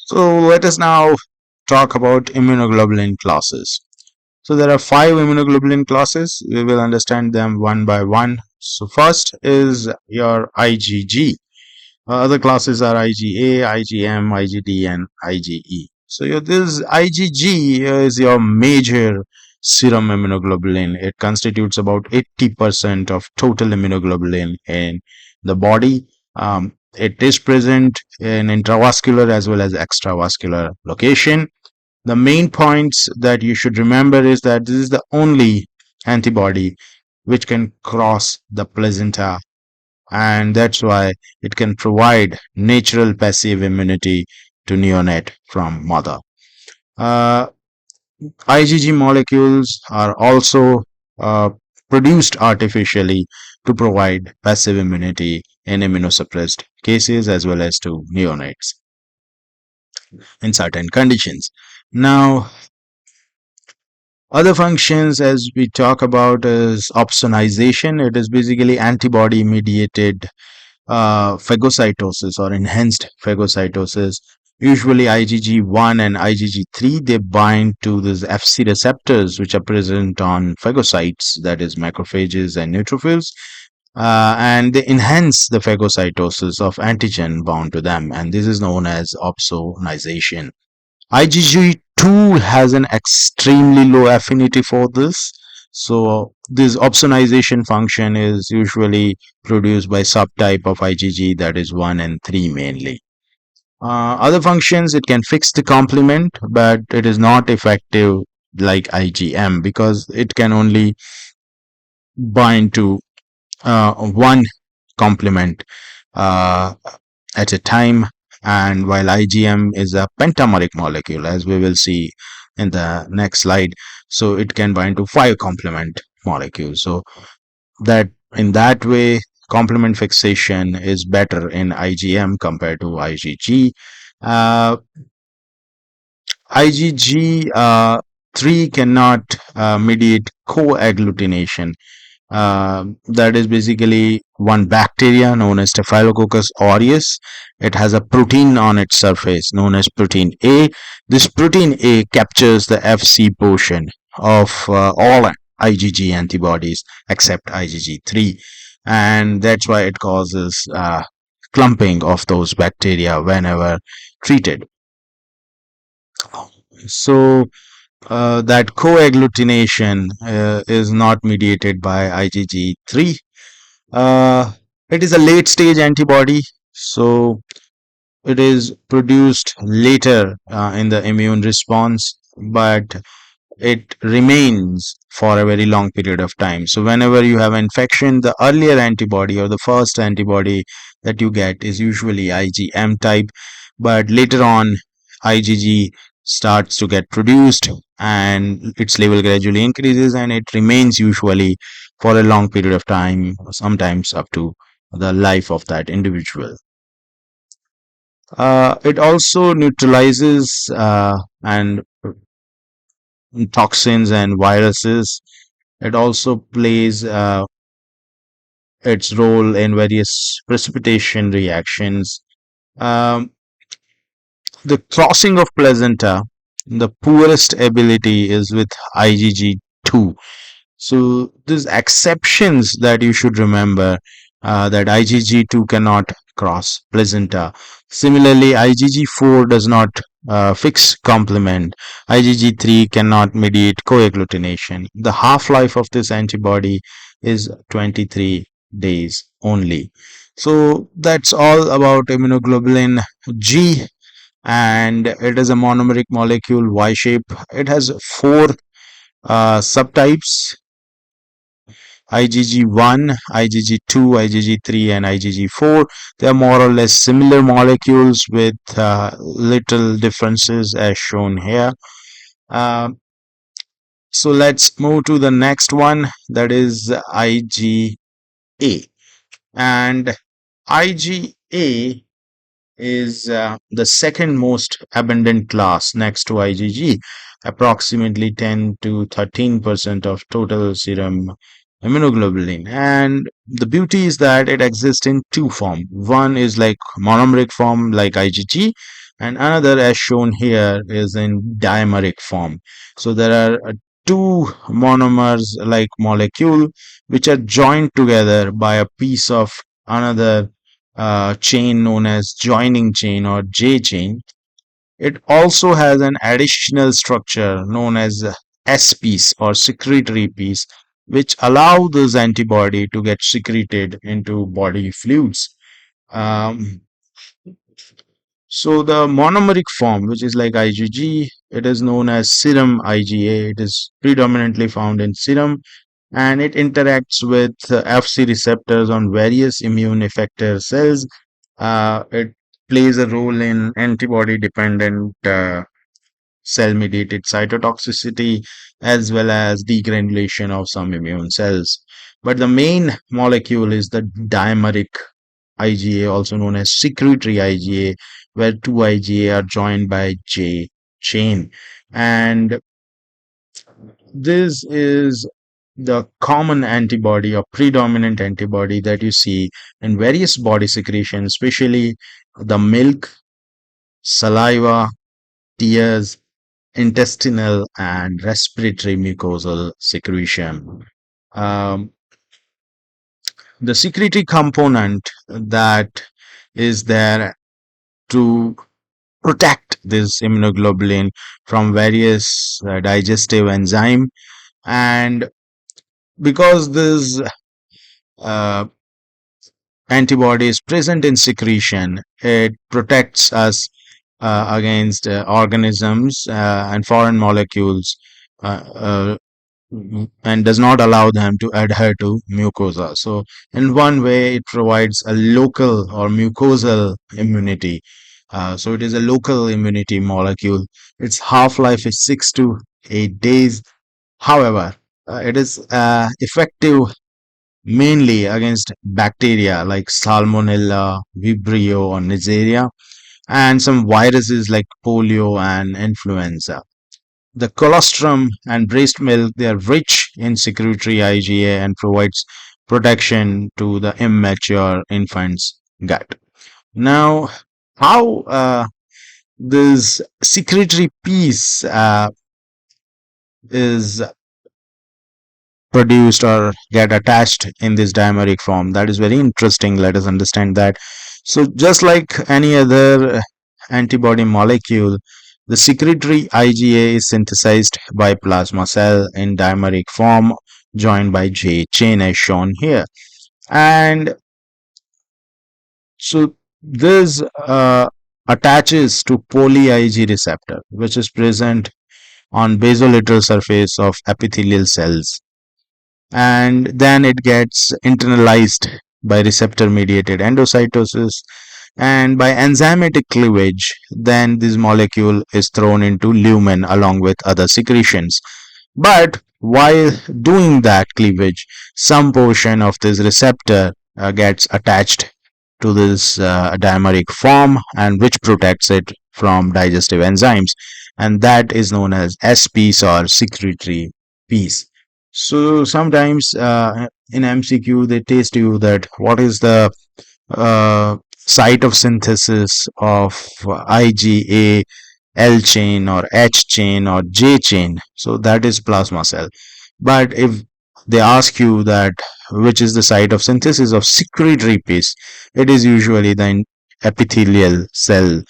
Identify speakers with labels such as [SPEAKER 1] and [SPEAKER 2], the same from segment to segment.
[SPEAKER 1] So let us now talk about immunoglobulin classes. So there are 5 immunoglobulin classes. We will understand them one by one. So first is your IgG. Other classes are IgA, IgM, IgD, and IgE. So this IgG is your major serum immunoglobulin. It constitutes about 80% of total immunoglobulin in the body. It is present in intravascular as well as extravascular location. The main points that you should remember is that this is the only antibody which can cross the placenta, and that's why it can provide natural passive immunity to neonate from mother. Uh, IgG molecules are also uh, produced artificially to provide passive immunity in immunosuppressed cases as well as to neonates in certain conditions. Now, other functions as we talk about is opsonization. It is basically antibody mediated phagocytosis or enhanced phagocytosis. Usually IgG1 and IgG3, they bind to these Fc receptors which are present on phagocytes, that is macrophages and neutrophils, and they enhance the phagocytosis of antigen bound to them, and this is known as opsonization. IgG2 has an extremely low affinity for this. So this opsonization function is usually produced by subtype of IgG, that is 1 and 3 mainly. Other functions, it can fix the complement, but it is not effective like IgM because it can only bind to one complement uh, at a time, and while IgM is a pentameric molecule, as we will see in the next slide, so it can bind to 5 complement molecules. So that in that way, complement fixation is better in IgM compared to IgG. Uh, IgG 3 cannot mediate coagglutination. That is basically one bacteria known as Staphylococcus aureus. It has a protein on its surface known as protein A. This protein A captures the Fc portion of all IgG antibodies except IgG3, and that's why it causes clumping of those bacteria whenever treated. So that coagglutination is not mediated by IgG3. It is a late stage antibody, so it is produced later in the immune response, but it remains for a very long period of time. So whenever you have infection, the earlier antibody or the first antibody that you get is usually IgM type, but later on IgG starts to get produced and its level gradually increases, and it remains usually for a long period of time, sometimes up to the life of that individual. It also neutralizes and toxins and viruses. It also plays its role in various precipitation reactions. Um, the crossing of placenta, the poorest ability is with IgG2. So these exceptions that you should remember, that IgG2 cannot cross placenta. Similarly, IgG4 does not fix complement. IgG3 cannot mediate coagglutination. The half-life of this antibody is 23 days only. So that's all about immunoglobulin G, and it is a monomeric molecule, Y shape. It has 4 subtypes: IgG1, IgG2, IgG3, and IgG4. They are more or less similar molecules with little differences as shown here. Um, so let's move to the next one, that is IgA. And IgA is the second most abundant class next to IgG, approximately 10 to 13% of total serum immunoglobulin. And the beauty is that it exists in two forms. One is like monomeric form like IgG, and another, as shown here, is in dimeric form. So there are two monomers like molecule which are joined together by a piece of another chain known as joining chain or J chain. It also has an additional structure known as S piece or secretory piece, which allow this antibody to get secreted into body fluids. Um, so the monomeric form, which is like IgG, it is known as serum IgA. It is predominantly found in serum, and it interacts with Fc receptors on various immune effector cells. It plays a role in antibody dependent cell mediated cytotoxicity as well as degranulation of some immune cells. But the main molecule is the dimeric IgA, also known as secretory IgA, where two IgA are joined by J chain. And this is the common antibody or predominant antibody that you see in various body secretions, especially the milk, saliva, tears, intestinal, and respiratory mucosal secretion. Um, the secretory component that is there to protect this immunoglobulin from various digestive enzyme, and because this uh, antibody is present in secretion, it protects us against organisms and foreign molecules, and does not allow them to adhere to mucosa. So in one way, it provides a local or mucosal immunity. So it is a local immunity molecule. Its half-life is 6 to 8 days. However, it is effective mainly against bacteria like Salmonella, Vibrio, or Neisseria, and some viruses like polio and influenza. The colostrum and breast milk, they are rich in secretory IgA and provides protection to the immature infant's gut. Now, how this secretory piece is produced or get attached in this dimeric form, that is very interesting. Let us understand that. So just like any other antibody molecule, the secretory IgA is synthesized by plasma cell in dimeric form joined by J chain as shown here. And so this attaches to poly Ig receptor, which is present on basolateral surface of epithelial cells, and then it gets internalized by receptor mediated endocytosis, and by enzymatic cleavage then this molecule is thrown into lumen along with other secretions. But while doing that cleavage, some portion of this receptor gets attached to this dimeric form, and which protects it from digestive enzymes, and that is known as S piece or secretory piece. So sometimes in MCQ they test you that what is the site of synthesis of IgA, L chain or H chain or J chain. So that is plasma cell. But if they ask you that which is the site of synthesis of secretory piece, it is usually the epithelial cell,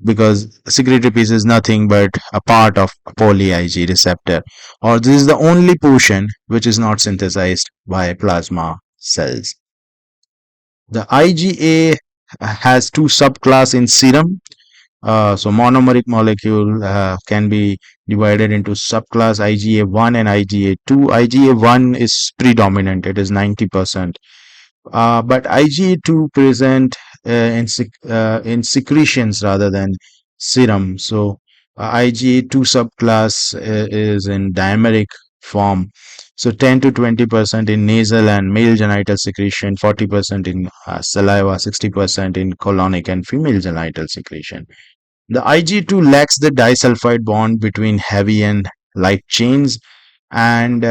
[SPEAKER 1] because secretory piece is nothing but a part of poly Ig receptor, or this is the only portion which is not synthesized by plasma cells. The IgA has two subclass in serum. So monomeric molecule can be divided into subclass IgA1 and IgA2. IgA1 is predominant, it is 90%. But IgA2 present in secretions rather than serum. So IgA2 subclass is in dimeric form. So 10 to 20% in nasal and male genital secretion, 40% in saliva, 60% in colonic and female genital secretion. The Ig2 lacks the disulfide bond between heavy and light chains, and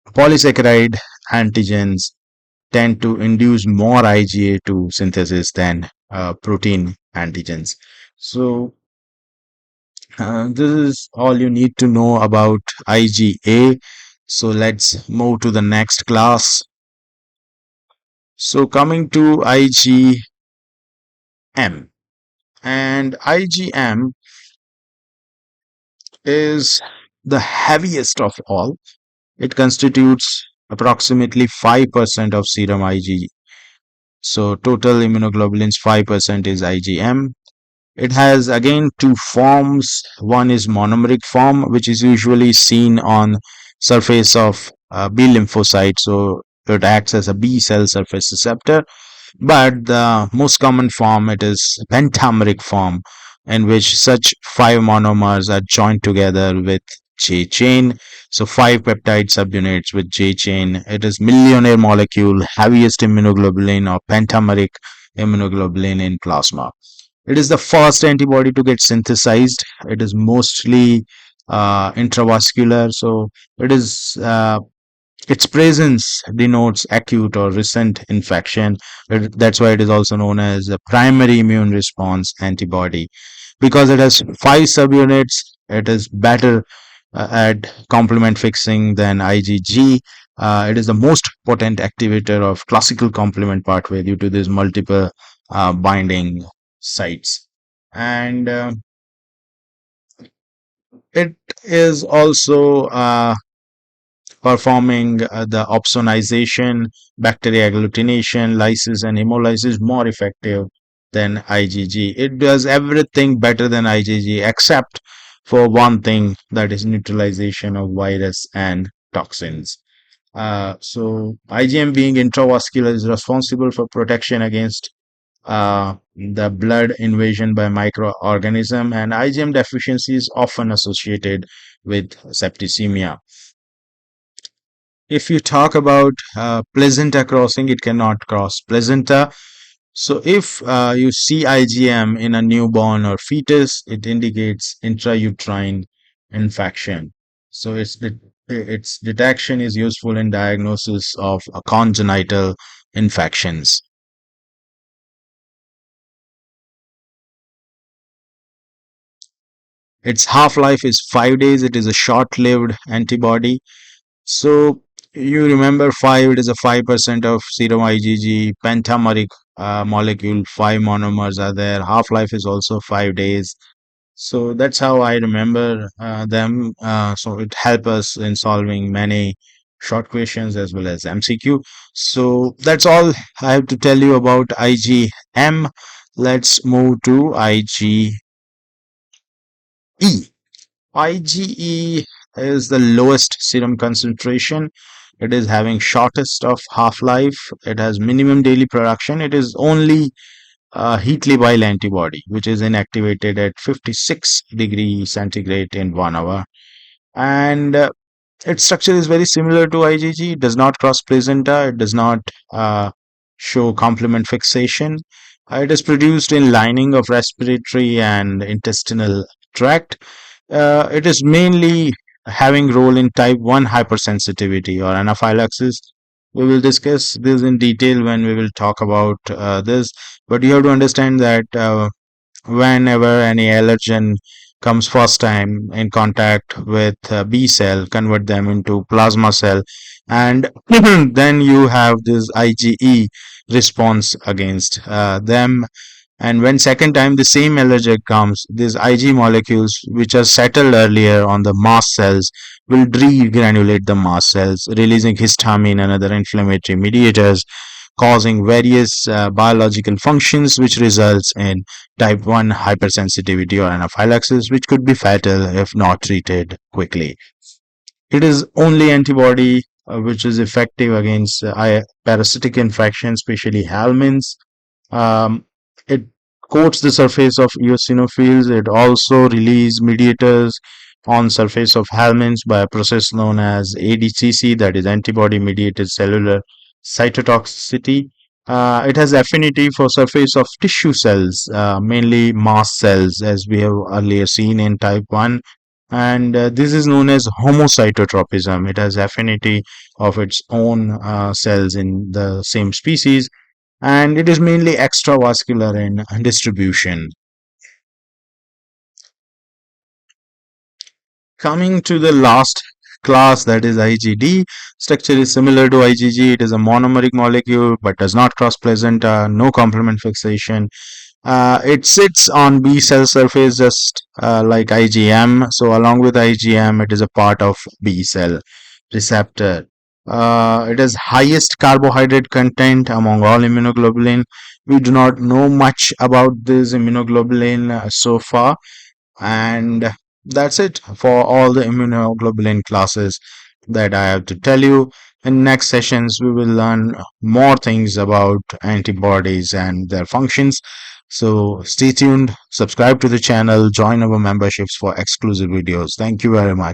[SPEAKER 1] polysaccharide antigens tend to induce more IgA2 synthesis than protein antigens. So this is all you need to know about IgA. So let's move to the next class. So coming to IgM, and IgM is the heaviest of all. It constitutes approximately 5% of serum IgG. So total immunoglobulins 5% is IgM. It has again two forms. One is monomeric form, which is usually seen on surface of B lymphocyte. So it acts as a B cell surface receptor. But the most common form, it is pentameric form, in which such five monomers are joined together with J chain. So five peptide subunits with J chain. It is millionaire molecule, heaviest immunoglobulin or pentameric immunoglobulin in plasma. It is the first antibody to get synthesized. It is mostly intravascular, so it is its presence denotes acute or recent infection. That's why it is also known as a primary immune response antibody. Because it has five subunits, it is better at complement fixing than IgG. It is the most potent activator of classical complement pathway due to these multiple binding sites. And it is also performing the opsonization, bacteria agglutination, lysis, and hemolysis more effective than IgG. It does everything better than IgG except for one thing, that is neutralization of virus and toxins. So IgM being intravascular is responsible for protection against the blood invasion by microorganism, and IgM deficiency is often associated with septicemia. If you talk about placenta crossing, it cannot cross placenta. So if you see IgM in a newborn or fetus, it indicates intrauterine infection. So its detection is useful in diagnosis of congenital infections. Its half-life is 5 days. It is a short-lived antibody. So you remember 5, it is a 5% of serum IgG, pentameric molecule, 5 monomers are there. Half-life is also 5 days. So that's how I remember them. So it helps us in solving many short questions as well as MCQ. So that's all I have to tell you about IgM. Let's move to IgE. IgE is the lowest serum concentration. It is having shortest of half-life. It has minimum daily production. It is only a heat labile antibody, which is inactivated at 56 degrees centigrade in 1 hour. And its structure is very similar to IgG. It does not cross placenta. It does not show complement fixation. It is produced in lining of respiratory and intestinal tract. It is mainly having role in type 1 hypersensitivity or anaphylaxis. We will discuss this in detail when we will talk about this, but you have to understand that whenever any allergen comes first time in contact with B cell, convert them into plasma cell, and then you have this IgE response against them. And when second time the same allergen comes, these Ig molecules which are settled earlier on the mast cells will degranulate the mast cells, releasing histamine and other inflammatory mediators, causing various biological functions, which results in type 1 hypersensitivity or anaphylaxis, which could be fatal if not treated quickly. It is only antibody which is effective against parasitic infections, especially helminths. It coats the surface of eosinophils. It also releases mediators on surface of helminths by a process known as ADCC, that is antibody mediated cellular cytotoxicity. It has affinity for surface of tissue cells, mainly mast cells, as we have earlier seen in type 1. And this is known as homocytotropism. It has affinity of its own cells in the same species, and it is mainly extravascular in distribution. coming to the last class, that is IgD. Structure is similar to IgG. It is a monomeric molecule but does not cross placenta, no complement fixation. It sits on B cell surface just like IgM. So along with IgM, it is a part of B cell receptor. It has highest carbohydrate content among all immunoglobulin. We do not know much about this immunoglobulin so far, and that's it for all the immunoglobulin classes that I have to tell you. In next sessions, we will learn more things about antibodies and their functions. So stay tuned, subscribe to the channel, join our memberships for exclusive videos. Thank you very much.